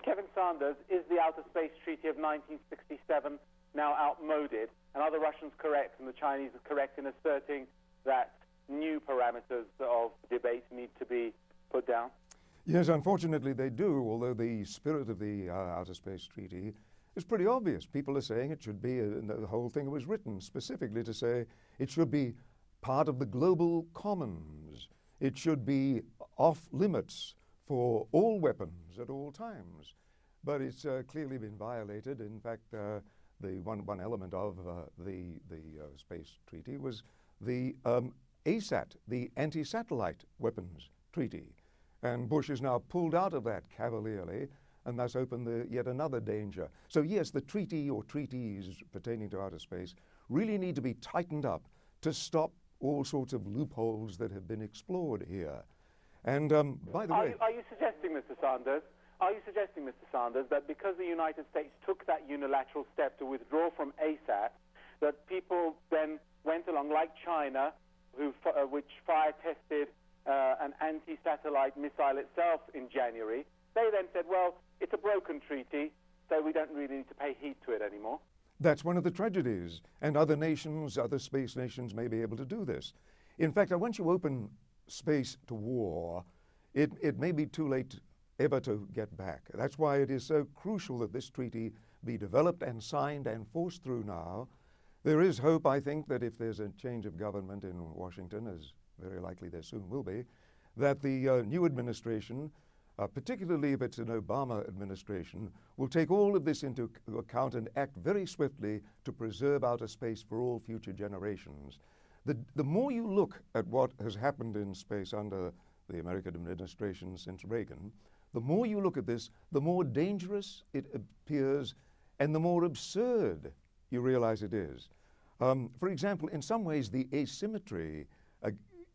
Kevin Sanders, is the Outer Space Treaty of 1967 now outmoded? And are the Russians correct and the Chinese are correct in asserting that new parameters of debate need to be put down? Yes, unfortunately they do, although the spirit of the Outer Space Treaty is pretty obvious. People are saying it should be, the whole thing was written specifically to say it should be part of the global commons. It should be off limits for all weapons at all times. But it's clearly been violated. In fact, the one element of the space treaty was the ASAT, the Anti-Satellite Weapons Treaty. And Bush has now pulled out of that cavalierly and thus opened yet another danger. So yes, the treaty or treaties pertaining to outer space really need to be tightened up to stop all sorts of loopholes that have been explored here. And by the way... Are you suggesting, Mr. Sanders, that because the United States took that unilateral step to withdraw from ASAT, that people then went along, like China, which fire-tested an anti-satellite missile itself in January? They then said, well, it's a broken treaty, so we don't really need to pay heed to it anymore. That's one of the tragedies. And other nations, other space nations may be able to do this. In fact, once you open space to war, it may be too late ever to get back. That's why it is so crucial that this treaty be developed and signed and forced through now. There is hope, I think, that if there's a change of government in Washington, as very likely there soon will be, that the new administration, particularly if it's an Obama administration, will take all of this into account and act very swiftly to preserve outer space for all future generations. The more you look at what has happened in space under the American administration since Reagan, the more you look at this, the more dangerous it appears and the more absurd you realize it is. For example, in some ways, the asymmetry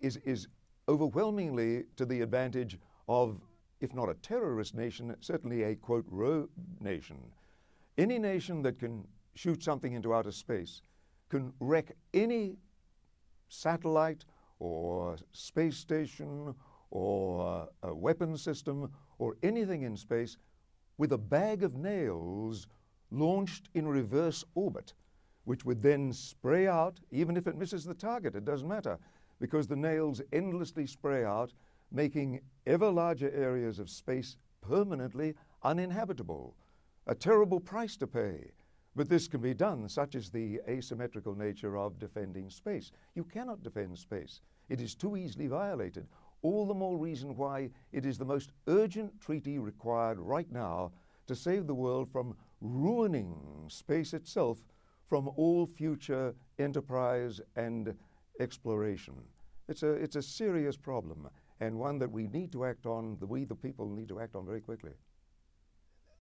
is overwhelmingly to the advantage of, if not a terrorist nation, certainly a, quote, rogue nation. Any nation that can shoot something into outer space can wreck any satellite or space station or a weapons system or anything in space with a bag of nails launched in reverse orbit, which would then spray out, even if it misses the target, it doesn't matter, because the nails endlessly spray out, making ever larger areas of space permanently uninhabitable. A terrible price to pay. But this can be done, such is the asymmetrical nature of defending space. You cannot defend space. It is too easily violated. All the more reason why it is the most urgent treaty required right now to save the world from ruining space itself from all future enterprise and exploration. It's a serious problem, and one that we need to act on, we the people need to act on very quickly.